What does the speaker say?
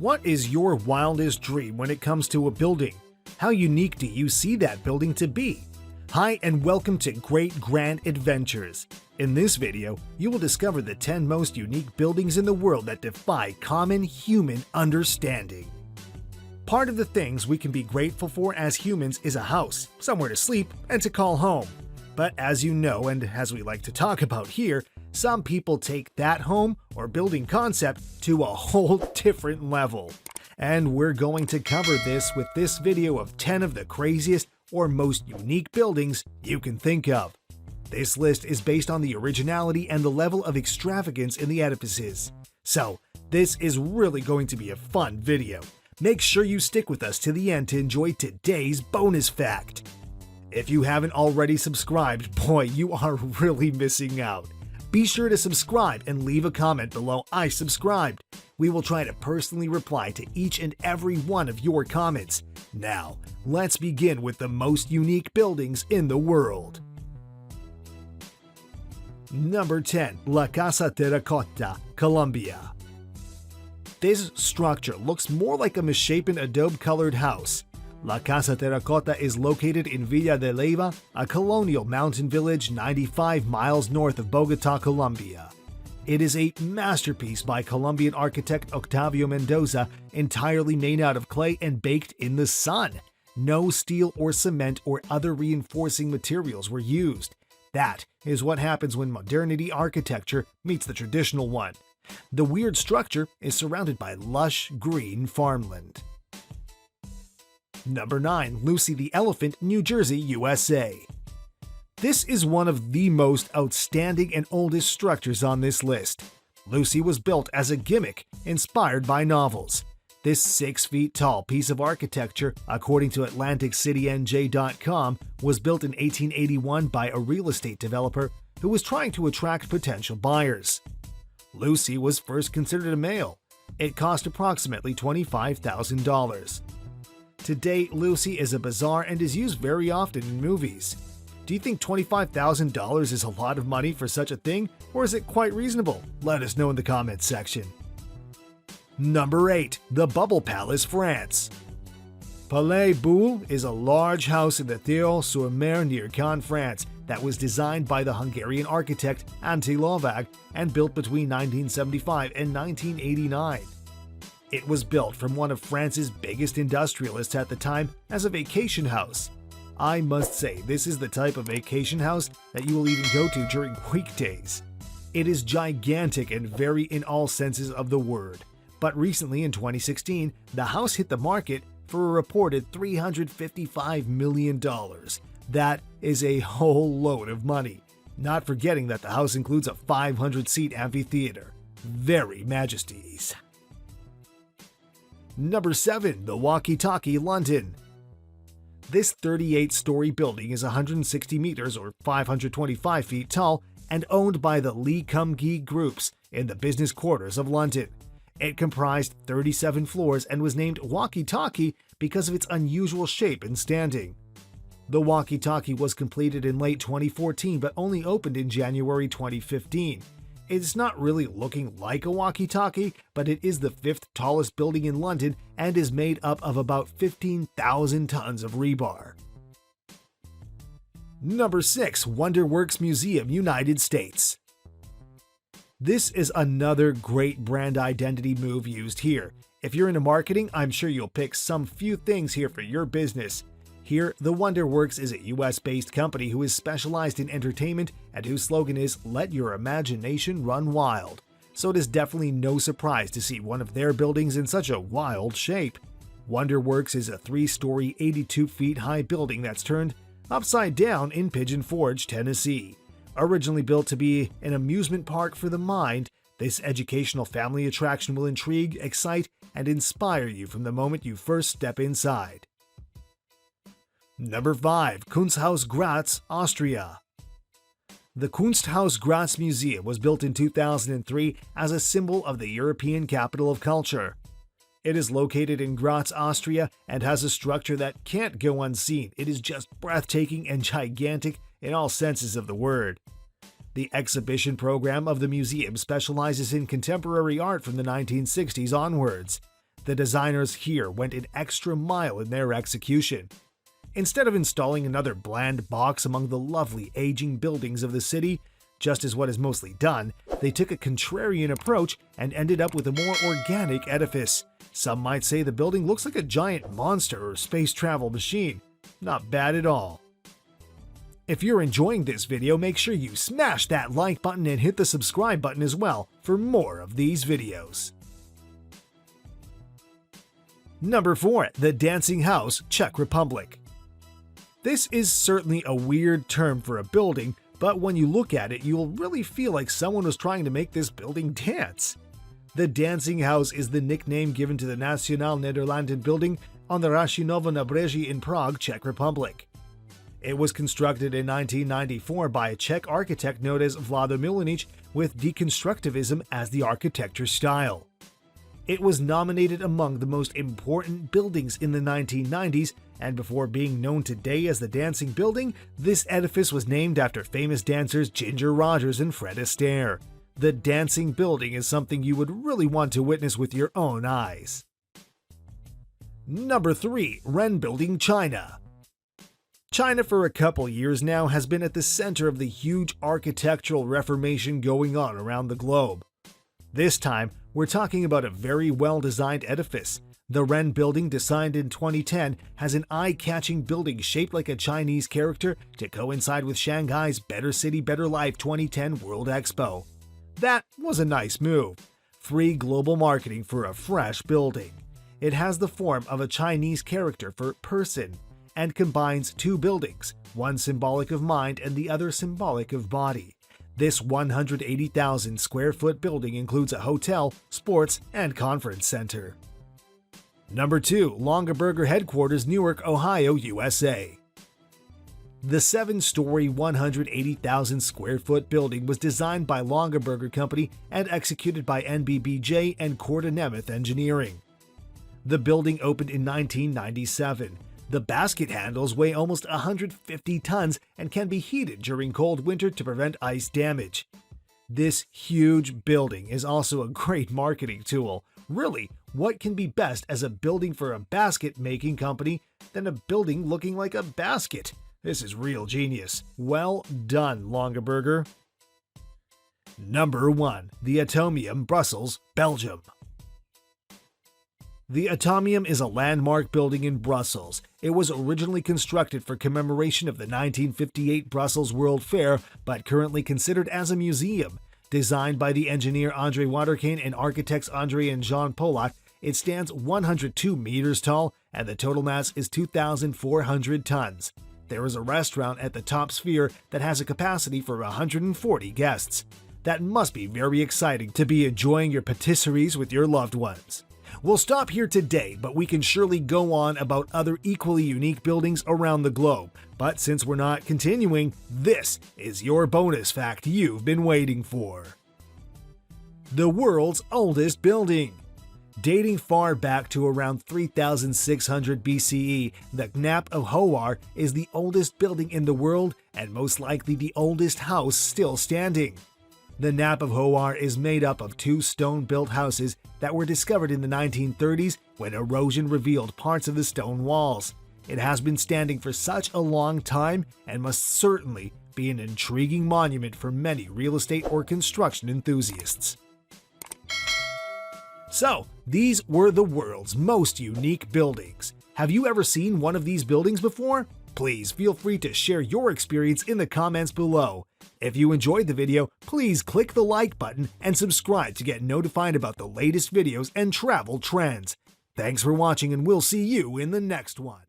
What is your wildest dream when it comes to a building? How unique do you see that building to be? Hi and welcome to Great Grand Adventures. In this video, you will discover the 10 most unique buildings in the world that defy common human understanding. Part of the things we can be grateful for as humans is a house, somewhere to sleep, and to call home. But as you know, and as we like to talk about here, some people take that home or building concept to a whole different level. And we're going to cover this with this video of 10 of the craziest or most unique buildings you can think of. This list is based on the originality and the level of extravagance in the edifices. So, this is really going to be a fun video. Make sure you stick with us to the end to enjoy today's bonus fact. If you haven't already subscribed, boy, you are really missing out. Be sure to subscribe and leave a comment below "I subscribed." We will try to personally reply to each and every one of your comments. Now, let's begin with the most unique buildings in the world. Number 10. La Casa Terracotta, Colombia. This structure looks more like a misshapen adobe-colored house. La Casa Terracotta is located in Villa de Leyva, a colonial mountain village 95 miles north of Bogotá, Colombia. It is a masterpiece by Colombian architect Octavio Mendoza, entirely made out of clay and baked in the sun. No steel or cement or other reinforcing materials were used. That is what happens when modernity architecture meets the traditional one. The weird structure is surrounded by lush green farmland. Number 9. Lucy the Elephant, New Jersey, USA. This is one of the most outstanding and oldest structures on this list. Lucy was built as a gimmick inspired by novels. This 6 feet tall piece of architecture, according to AtlanticCityNJ.com, was built in 1881 by a real estate developer who was trying to attract potential buyers. Lucy was first considered a male. It cost approximately $25,000. Today, Lucy is a bazaar and is used very often in movies. Do you think $25,000 is a lot of money for such a thing, or is it quite reasonable? Let us know in the comments section. Number 8. The Bubble Palace, France. Palais Boulle is a large house in the Théoule-sur-Mer near Cannes, France, that was designed by the Hungarian architect Antti Lovag and built between 1975 and 1989. It was built from one of France's biggest industrialists at the time as a vacation house. I must say, this is the type of vacation house that you will even go to during weekdays. It is gigantic and very in all senses of the word. But recently in 2016, the house hit the market for a reported $355 million. That is a whole load of money. Not forgetting that the house includes a 500-seat amphitheater. Very majesties. Number 7. The Walkie-Talkie, London. This 38-story building is 160 meters or 525 feet tall and owned by the Lee Kum-Kee groups in the business quarters of London. It comprised 37 floors and was named Walkie-Talkie because of its unusual shape and standing. The Walkie-Talkie was completed in late 2014 but only opened in January 2015. It's not really looking like a walkie-talkie, but it is the 5th tallest building in London and is made up of about 15,000 tons of rebar. Number 6. Wonderworks Museum, United States. This is another great brand identity move used here. If you're into marketing, I'm sure you'll pick some few things here for your business. Here, the Wonderworks is a US-based company who is specialized in entertainment and whose slogan is "Let your imagination run wild." So it is definitely no surprise to see one of their buildings in such a wild shape. Wonderworks is a 3-story, 82 feet high building that's turned upside down in Pigeon Forge, Tennessee. Originally built to be an amusement park for the mind, this educational family attraction will intrigue, excite, and inspire you from the moment you first step inside. Number 5. Kunsthaus Graz, Austria. The Kunsthaus Graz Museum was built in 2003 as a symbol of the European capital of culture. It is located in Graz, Austria, and has a structure that can't go unseen. It is just breathtaking and gigantic in all senses of the word. The exhibition program of the museum specializes in contemporary art from the 1960s onwards. The designers here went an extra mile in their execution. Instead of installing another bland box among the lovely aging buildings of the city, just as what is mostly done, they took a contrarian approach and ended up with a more organic edifice. Some might say the building looks like a giant monster or space travel machine. Not bad at all. If you're enjoying this video, make sure you smash that like button and hit the subscribe button as well for more of these videos. Number 4. The Dancing House, Czech Republic. This is certainly a weird term for a building, but when you look at it, you'll really feel like someone was trying to make this building dance. The Dancing House is the nickname given to the National Nederlanden building on the Rashinovo Nabreží in Prague, Czech Republic. It was constructed in 1994 by a Czech architect known as Vlado Milanič with deconstructivism as the architecture style. It was nominated among the most important buildings in the 1990s, and before being known today as the Dancing Building, this edifice was named after famous dancers Ginger Rogers and Fred Astaire. The Dancing Building is something you would really want to witness with your own eyes. Number 3. Ren Building, China. China for a couple years now has been at the center of the huge architectural reformation going on around the globe. This time, we're talking about a very well-designed edifice. The Ren Building, designed in 2010, has an eye-catching building shaped like a Chinese character to coincide with Shanghai's Better City, Better Life 2010 World Expo. That was a nice move. Free global marketing for a fresh building. It has the form of a Chinese character for person and combines two buildings, one symbolic of mind and the other symbolic of body. This 180,000 square foot building includes a hotel, sports, and conference center. Number 2. Longaberger Headquarters, Newark, Ohio, USA. The 7-story, 180,000 square foot building was designed by Longaberger Company and executed by NBBJ and Korda Nemeth Engineering. The building opened in 1997. The basket handles weigh almost 150 tons and can be heated during cold winter to prevent ice damage. This huge building is also a great marketing tool. Really, what can be best as a building for a basket-making company than a building looking like a basket? This is real genius. Well done, Longaberger. Number 1. The Atomium, Brussels, Belgium. The Atomium is a landmark building in Brussels. It was originally constructed for commemoration of the 1958 Brussels World Fair, but currently considered as a museum. Designed by the engineer André Waterkane and architects André and Jean Polak, it stands 102 meters tall and the total mass is 2,400 tons. There is a restaurant at the top sphere that has a capacity for 140 guests. That must be very exciting to be enjoying your patisseries with your loved ones. We'll stop here today, but we can surely go on about other equally unique buildings around the globe. But since we're not continuing, this is your bonus fact you've been waiting for. The world's oldest building. Dating far back to around 3600 BCE, the Knap of Hoar is the oldest building in the world and most likely the oldest house still standing. The Knap of Hoar is made up of two stone-built houses that were discovered in the 1930s when erosion revealed parts of the stone walls. It has been standing for such a long time and must certainly be an intriguing monument for many real estate or construction enthusiasts. So, these were the world's most unique buildings. Have you ever seen one of these buildings before? Please feel free to share your experience in the comments below. If you enjoyed the video, please click the like button and subscribe to get notified about the latest videos and travel trends. Thanks for watching and we'll see you in the next one.